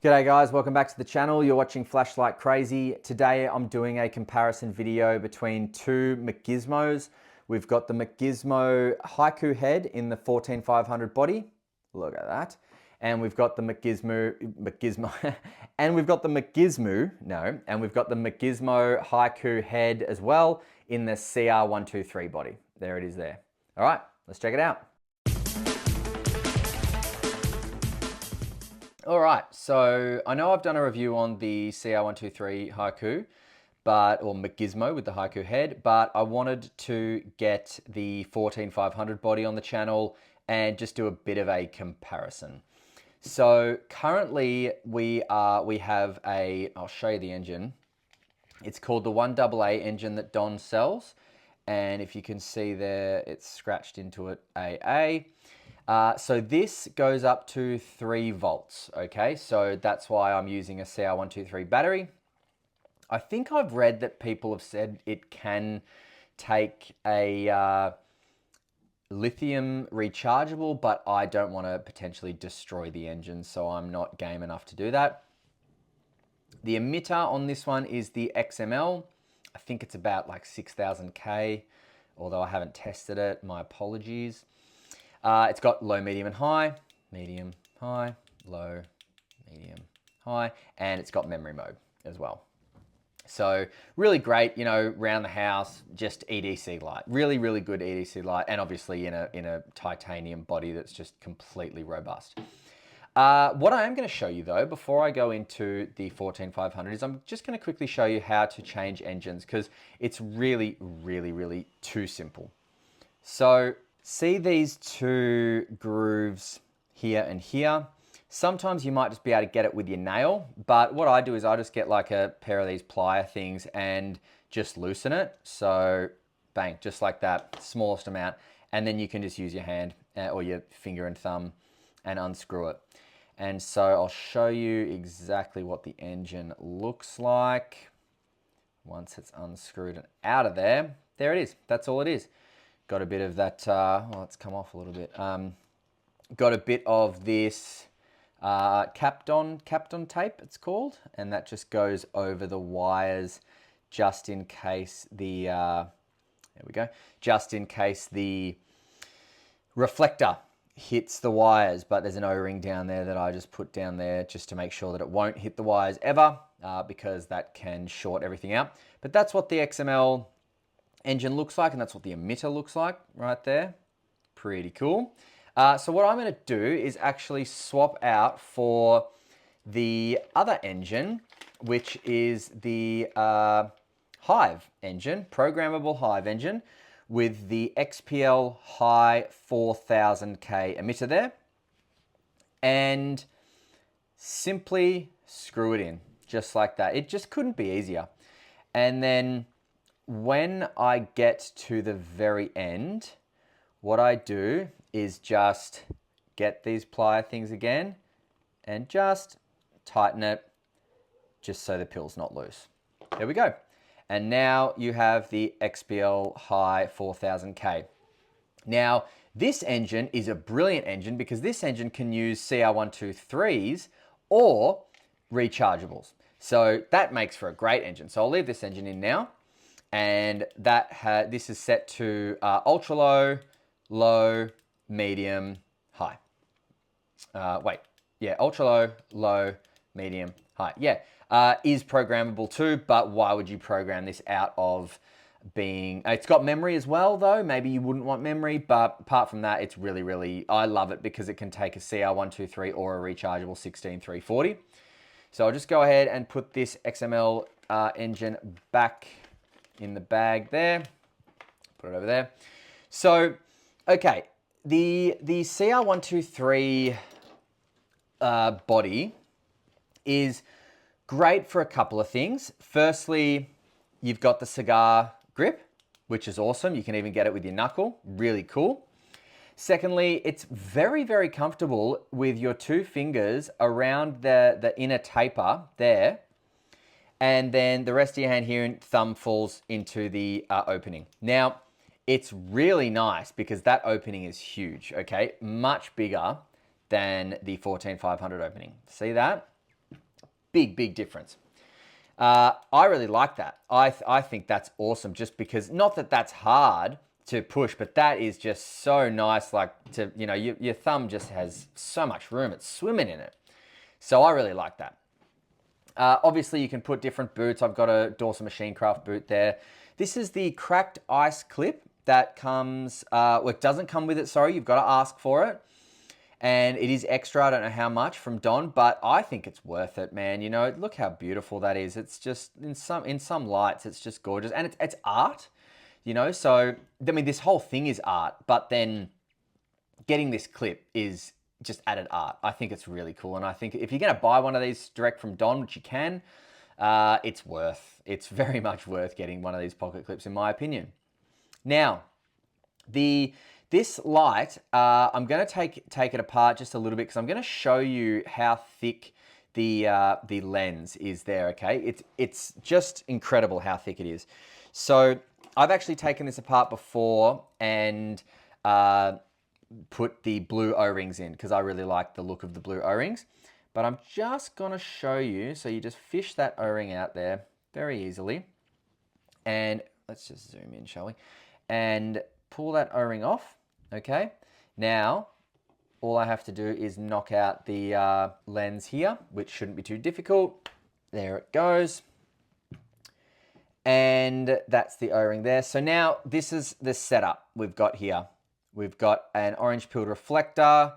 G'day guys, welcome back to the channel. You're watching Flashlight Crazy. Today I'm doing a comparison video between two McGizmos. We've got the McGizmo Haiku head in the 14500 body. Look at that. And we've got the McGizmo and we've got the McGizmo Haiku head as well in the cr123 body. There it is there. All right, let's check it out. All right, so I know I've done a review on the cr123 Haiku, or McGizmo with the Haiku head, but I wanted to get the 14500 body on the channel and just do a bit of a comparison. So currently have I'll show you the engine. It's called the 1AA engine that Don sells. And if you can see there, it's scratched into it AA. So this goes up to 3 volts, okay? So that's why I'm using a cr123 battery. I think I've read that people have said it can take a lithium rechargeable, but I don't want to potentially destroy the engine, so I'm not game enough to do that. The emitter on this one is the XML. I think it's about like 6,000 K, although I haven't tested it, my apologies. It's got low, medium, and high, low, medium, high, and it's got memory mode as well. So really great, you know, around the house, just EDC light, really, really good EDC light, and obviously in a titanium body that's just completely robust. What I am going to show you though, before I go into the 14500, is I'm just going to quickly show you how to change engines because it's really, really, really too simple. So see these two grooves here and here. Sometimes you might just be able to get it with your nail, but what I do is I just get like a pair of these plier things and just loosen it. So bang, just like that, smallest amount. And then you can just use your hand or your finger and thumb and unscrew it. And so I'll show you exactly what the engine looks like once it's unscrewed and out of there. There it is, that's all it is. Got a bit of that, well, it's come off a little bit. Got a bit of this Kapton tape, it's called, and that just goes over the wires just in case the, there we go, just in case the reflector hits the wires, but there's an O-ring down there that I just put down there just to make sure that it won't hit the wires ever, because that can short everything out. But that's what the XML engine looks like, and that's what the emitter looks like right there. Pretty cool. So what I'm going to do is actually swap out for the other engine, which is the Hive engine, programmable Hive engine, with the XPL High 4000K emitter there, and simply screw it in just like that. It just couldn't be easier. And then when I get to the very end, what I do is just get these plier things again and just tighten it just so the pill's not loose. There we go. And now you have the XPL High 4000K. Now, this engine is a brilliant engine because this engine can use cr123s or rechargeables. So that makes for a great engine. So I'll leave this engine in now. And this is set to ultra low, low, medium, high. Ultra low, low, medium, high. Yeah, is programmable too, but why would you program this out of being... It's got memory as well though, maybe you wouldn't want memory, but apart from that, it's really, really... I love it because it can take a cr123 or a rechargeable 16340. So I'll just go ahead and put this XML engine back in the bag there, put it over there. So, okay, the cr123 body is great for a couple of things. Firstly, you've got the cigar grip, which is awesome. You can even get it with your knuckle, really cool. Secondly, it's very, very comfortable with your 2 fingers around the inner taper there, and then the rest of your hand here and thumb falls into the opening. Now, it's really nice because that opening is huge, okay? Much bigger than the 14500 opening. See that? big difference. I really like that. I think that's awesome, just because, not that that's hard to push, but that is just so nice. Like, to, you know, your thumb just has so much room. It's swimming in it. So I really like that. Obviously, you can put different boots. I've got a Dawson Machine Craft boot there. This is the cracked ice clip that comes, well, it doesn't come with it, sorry. You've got to ask for it. And it is extra, I don't know how much, from Don, but I think it's worth it, man. You know, look how beautiful that is. It's just, in some lights, it's just gorgeous. And it's art, you know? So, I mean, this whole thing is art, but then getting this clip is just added art. I think it's really cool. And I think if you're going to buy one of these direct from Don, which you can, it's very much worth getting one of these pocket clips, in my opinion. Now, this light, I'm going to take it apart just a little bit, because I'm going to show you how thick the lens is there, okay? It's just incredible how thick it is. So I've actually taken this apart before and put the blue O-rings in, because I really like the look of the blue O-rings. But I'm just going to show you, so you just fish that O-ring out there very easily. And let's just zoom in, shall we? And pull that O-ring off. Okay, now all I have to do is knock out the lens here, which shouldn't be too difficult. There it goes. And that's the O-ring there. So now this is the setup we've got here. We've got an orange pilled reflector,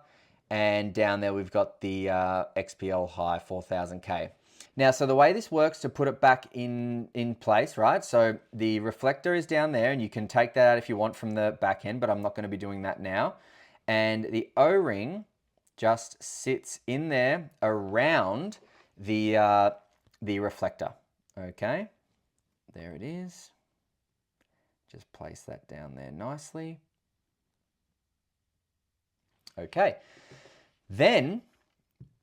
and down there we've got the XPL High 4000K. Now, so the way this works to put it back in place, right? So the reflector is down there, and you can take that out if you want from the back end, but I'm not going to be doing that now. And the O-ring just sits in there around the reflector. Okay, there it is. Just place that down there nicely. Okay, then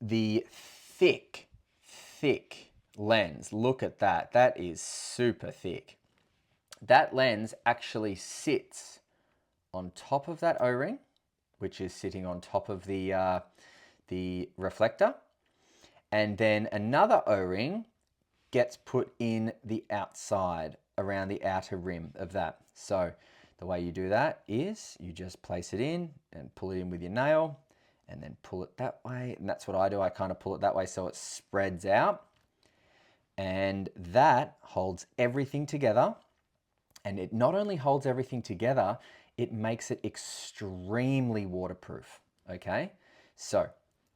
the thick lens. Look at that. That is super thick. That lens actually sits on top of that O-ring, which is sitting on top of the reflector. And then another O-ring gets put in the outside, around the outer rim of that. So the way you do that is you just place it in and pull it in with your nail, and then pull it that way. And that's what I do. I kind of pull it that way so it spreads out. And that holds everything together. And it not only holds everything together, it makes it extremely waterproof. Okay? So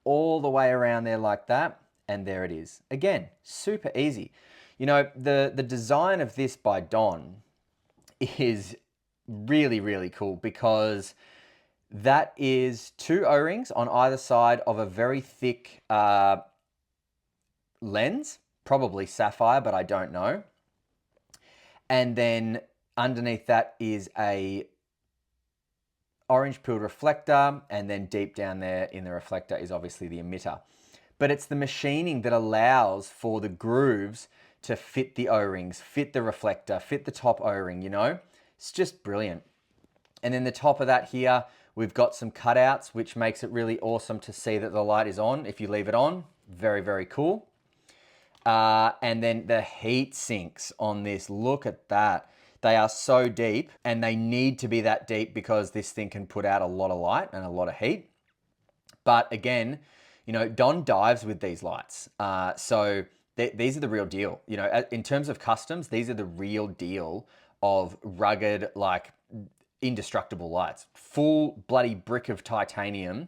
all the way around there like that. And there it is. Again, super easy. You know, the design of this by Don is really cool, because that is two O-rings on either side of a very thick lens, probably sapphire, but I don't know. And then underneath that is a orange pilled reflector, and then deep down there in the reflector is obviously the emitter. But it's the machining that allows for the grooves to fit the O-rings, fit the reflector, fit the top O-ring, you know? It's just brilliant. And then the top of that here, we've got some cutouts, which makes it really awesome to see that the light is on. If you leave it on, very cool. And then the heat sinks on this, look at that. They are so deep, and they need to be that deep because this thing can put out a lot of light and a lot of heat. But again, you know, Don dives with these lights. So these are the real deal. You know, in terms of customs, these are the real deal of rugged, like, indestructible lights. Full bloody brick of titanium,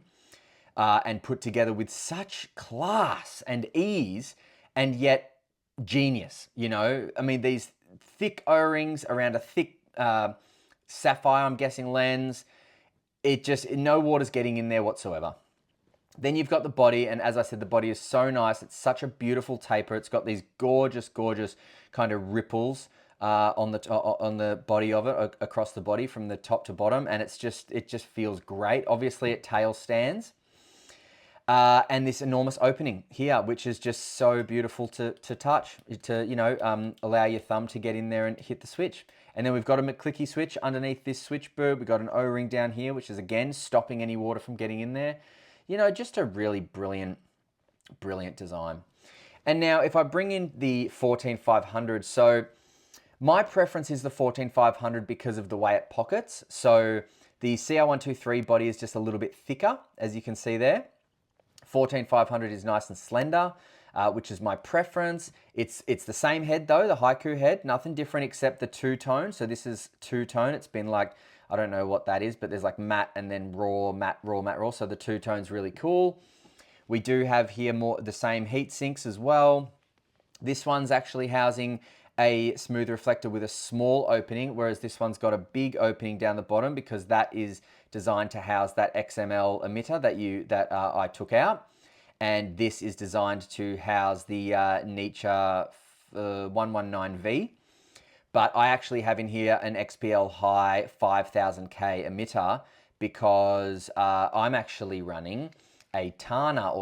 and put together with such class and ease, and yet genius, you know? I mean, these thick O-rings around a thick sapphire, I'm guessing, lens. It just, no water's getting in there whatsoever. Then you've got the body, and as I said, the body is so nice. It's such a beautiful taper. It's got these gorgeous kind of ripples on the body of it, across the body from the top to bottom, and it just feels great. Obviously, it tail stands. And this enormous opening here, which is just so beautiful to touch, to, you know, allow your thumb to get in there and hit the switch. And then we've got a McClicky switch underneath this switch bird. We've got an O-ring down here, which is, again, stopping any water from getting in there. You know, just a really brilliant design. And now if I bring in the 14500, so my preference is the 14500 because of the way it pockets. So the cr123 body is just a little bit thicker, as you can see there. 14500 is nice and slender, which is my preference. It's the same head though, the Haiku head, nothing different except the two-tone. So this is two-tone. It's been like, I don't know what that is, but there's like matte and then raw, matte, raw, matte, raw. So the two-tone's really cool. We do have here more the same heat sinks as well. This one's actually housing a smooth reflector with a small opening, whereas this one's got a big opening down the bottom because that is designed to house that XML emitter that I took out. And this is designed to house the Nietzsche 119V. But I actually have in here an XPL High 5000K emitter because I'm actually running a Tana,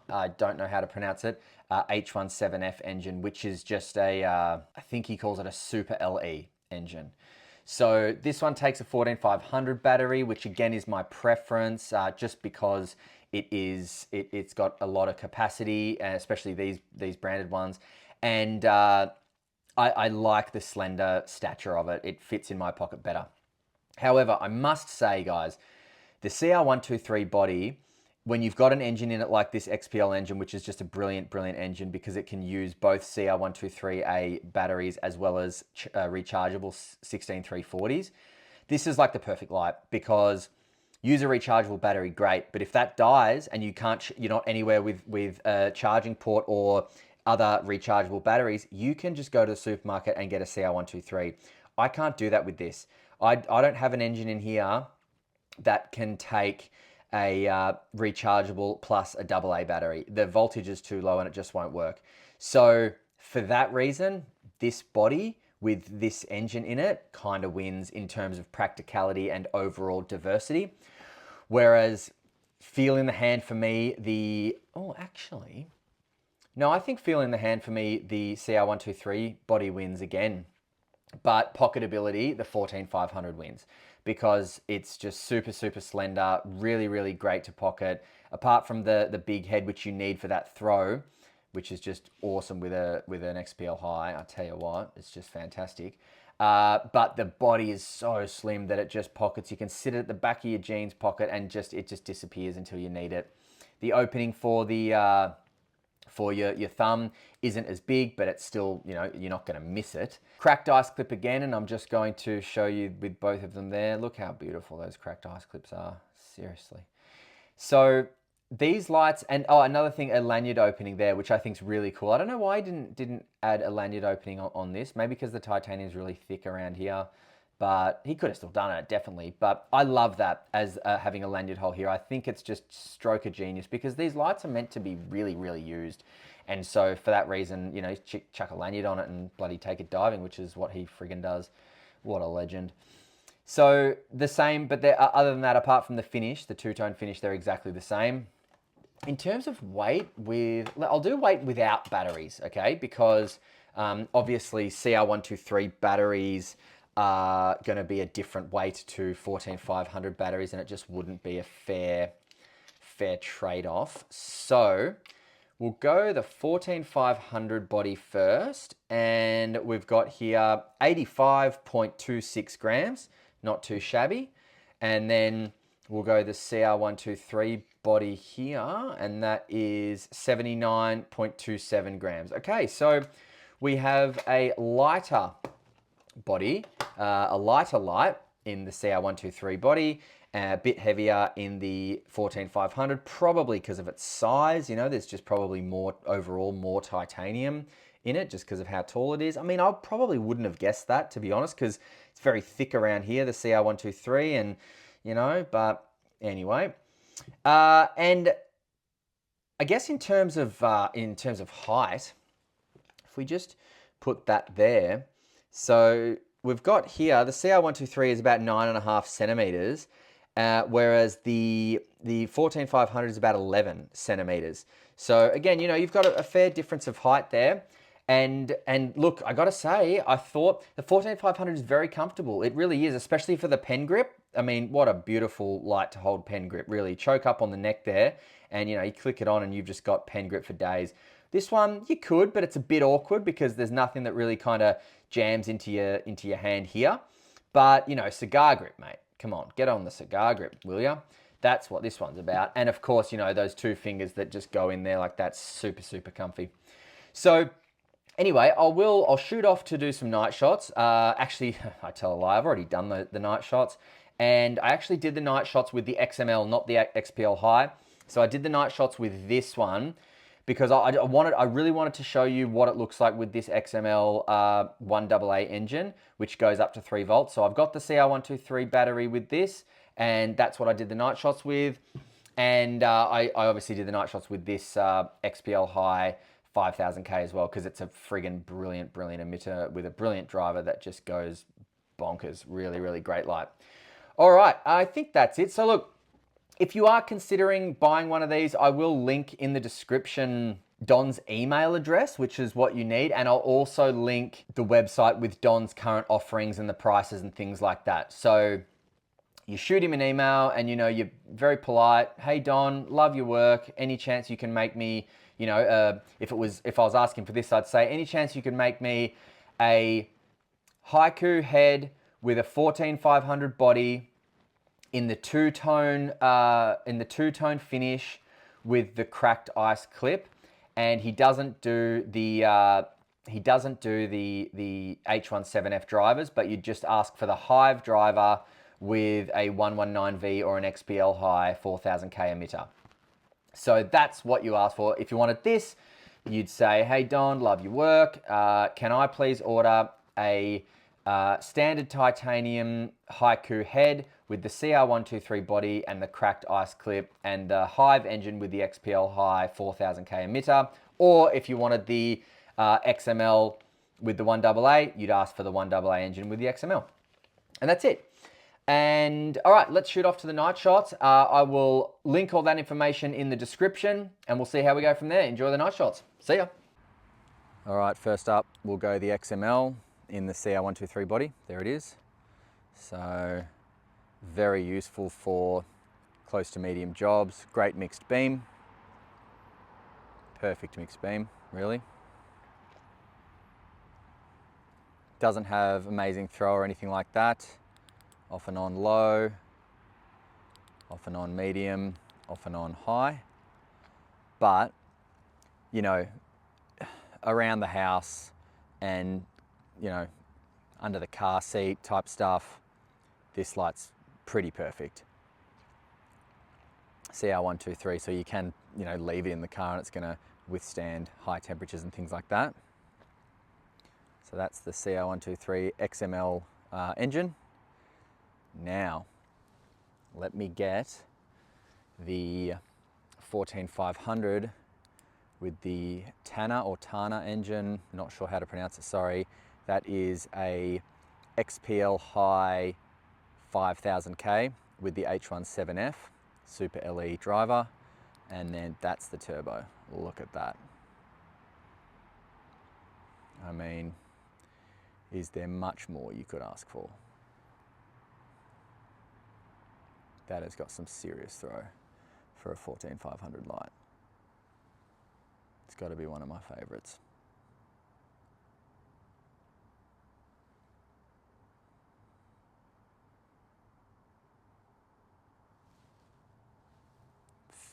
I don't know how to pronounce it, H17F engine, which is just a, I think he calls it a Super LE engine. So this one takes a 14500 battery, which again is my preference, just because it's got a lot of capacity, especially these branded ones, and I like the slender stature of it. It fits in my pocket better. However, I must say, guys, the cr123 body, when you've got an engine in it like this XPL engine, which is just a brilliant, brilliant engine because it can use both cr123A batteries as well as rechargeable 16340s, this is like the perfect light because use a rechargeable battery, great, but if that dies and you're not anywhere with a charging port or other rechargeable batteries, you can just go to the supermarket and get a cr123. I can't do that with this. I don't have an engine in here that can take a rechargeable plus a AA battery. The voltage is too low and it just won't work. So for that reason, this body with this engine in it kind of wins in terms of practicality and overall diversity. Whereas feel in the hand for me, I think feel in the hand for me, the cr123 body wins again. But pocketability, the 14500 wins because it's just super, super slender, really, really great to pocket. Apart from the big head, which you need for that throw, which is just awesome with an XPL High. I tell you what, it's just fantastic. But the body is so slim that it just pockets. You can sit it at the back of your jeans pocket and it just disappears until you need it. The opening for the for your thumb isn't as big, but it's still, you're not going to miss it. Cracked ice clip again, and I'm just going to show you with both of them there. Look how beautiful those cracked ice clips are, seriously. So these lights, and another thing, a lanyard opening there, which I think is really cool. I don't know why I didn't add a lanyard opening on this. Maybe because the titanium is really thick around here, but he could have still done it, definitely. But I love that as having a lanyard hole here. I think it's just stroke of genius because these lights are meant to be really, really used. And so for that reason, chuck a lanyard on it and bloody take it diving, which is what he friggin' does. What a legend. So the same, but other than that, apart from the finish, the two-tone finish, they're exactly the same. In terms of weight, I'll do weight without batteries, okay? Because obviously cr123 batteries are going to be a different weight to 14500 batteries, and it just wouldn't be a fair trade-off. So we'll go the 14500 body first, and we've got here 85.26 grams, not too shabby. And then we'll go the cr123 body here, and that is 79.27 grams. Okay, so we have a lighter body, a lighter light in the cr123 body, a bit heavier in the 14500, probably because of its size. There's just probably more titanium in it just because of how tall it is. I mean, I probably wouldn't have guessed that, to be honest, because it's very thick around here, the cr123, and but anyway. And I guess in terms of height, if we just put that there, so we've got here the cr123 is about 9.5 centimeters, whereas the 14500 is about 11 centimeters. So again, you've got a fair difference of height there. And look, I gotta say, I thought the 14500 is very comfortable. It really is, especially for the pen grip. I mean, what a beautiful light to hold pen grip, really. Choke up on the neck there, and you click it on and you've just got pen grip for days. This one you could, but it's a bit awkward because there's nothing that really kind of jams into your hand here. But, you know, cigar grip, mate. Come on, get on the cigar grip, will ya? That's what this one's about. And of course, you know, those two fingers that just go in there like that's super, super comfy. So anyway, I'll shoot off to do some night shots. Actually, I tell a lie, I've already done the night shots. And I actually did the night shots with the XML, not the XPL High. So I did the night shots with this one because I really wanted to show you what it looks like with this XML 1AA engine, which goes up to 3 volts. So I've got the cr123 battery with this, and that's what I did the night shots with. And I obviously did the night shots with this XPL High 5000K as well, because it's a friggin' brilliant emitter with a brilliant driver that just goes bonkers. Really, really great light. All right, I think that's it. So look, if you are considering buying one of these, I will link in the description Don's email address, which is what you need. And I'll also link the website with Don's current offerings and the prices and things like that. So you shoot him an email and, you know, you're very polite. Hey, Don, love your work. Any chance you can make me, you know, if I was asking for this, I'd say, any chance you can make me a Haiku head with a 14500 body in the two-tone finish with the cracked ice clip, and he doesn't do the H17F drivers, but you just ask for the Hive driver with a 119V or an XPL High 4000K emitter. So that's what you ask for. If you wanted this, you'd say, hey Don, love your work. Can I please order a standard titanium Haiku head with the cr123 body and the cracked ice clip and the Hive engine with the XPL High 4000K emitter? Or if you wanted the XML with the 1AA, you'd ask for the 1AA engine with the XML. And that's it. And all right, let's shoot off to the night shots. I will link all that information in the description and we'll see how we go from there. Enjoy the night shots. See ya. All right, first up, we'll go the XML in the cr123 body. There it is. So very useful for close to medium jobs. Great mixed beam. Perfect mixed beam, really. Doesn't have amazing throw or anything like that. Off and on low, off and on medium, off and on high. But, you know, around the house and, you know, under the car seat type stuff, this light's pretty perfect. cr123, so you can, you know, leave it in the car and it's gonna withstand high temperatures and things like that. So that's the cr123 XML engine. Now, let me get the 14500 with the Tana engine, not sure how to pronounce it, sorry. That is a XPL High 5000K with the H17F Super LE driver, and then that's the turbo. Look at that. I mean, is there much more you could ask for? That has got some serious throw for a 14500 light. It's got to be one of my favorites.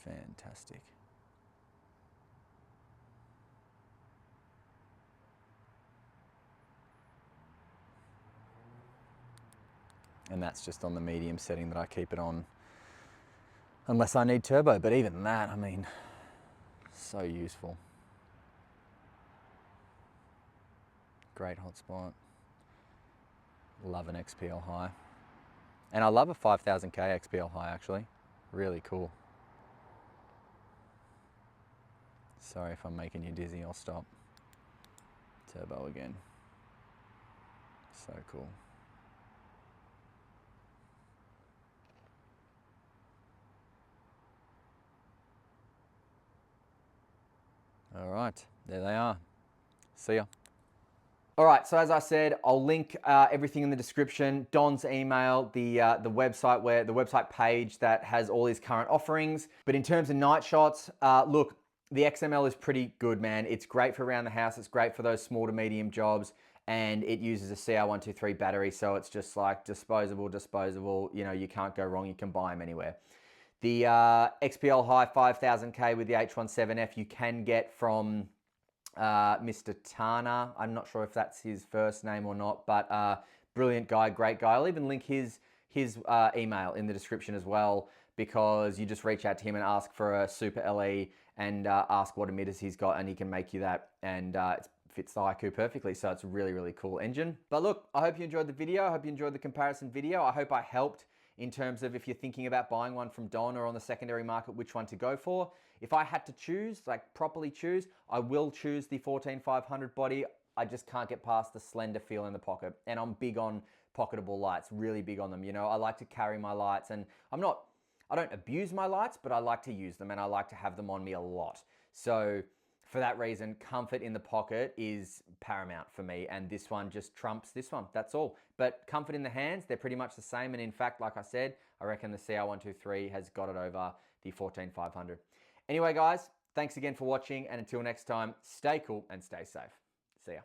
Fantastic. And that's just on the medium setting that I keep it on unless I need turbo, but even that, I mean, so useful. Great hotspot. Love an XPL High. And I love a 5000K XPL High actually, really cool. Sorry if I'm making you dizzy, I'll stop. Turbo again. So cool. All right, there they are. See ya. All right, so as I said, I'll link everything in the description. Don's email, the website page that has all his current offerings. But in terms of night shots, look, the XML is pretty good, man. It's great for around the house. It's great for those small to medium jobs. And it uses a cr123 battery. So it's just like disposable. You know, you can't go wrong. You can buy them anywhere. The XPL High 5000K with the H17F you can get from Mr. Tana. I'm not sure if that's his first name or not, but brilliant guy, great guy. I'll even link his email in the description as well, because you just reach out to him and ask for a Super LE and ask what emitters he's got, and he can make you that, and it fits the Haiku perfectly. So it's a really, really cool engine. But look, I hope you enjoyed the video. I hope you enjoyed the comparison video. I hope I helped in terms of if you're thinking about buying one from Don or on the secondary market, which one to go for. If I had to choose, like properly choose, I will choose the 14500 body. I just can't get past the slender feel in the pocket. And I'm big on pocketable lights, really big on them. You know, I like to carry my lights, and I don't abuse my lights, but I like to use them and I like to have them on me a lot. So for that reason, comfort in the pocket is paramount for me, and this one just trumps this one. That's all. But comfort in the hands, they're pretty much the same. And in fact, like I said, I reckon the cr123 has got it over the 14500. Anyway, guys, thanks again for watching, and until next time, stay cool and stay safe. See ya.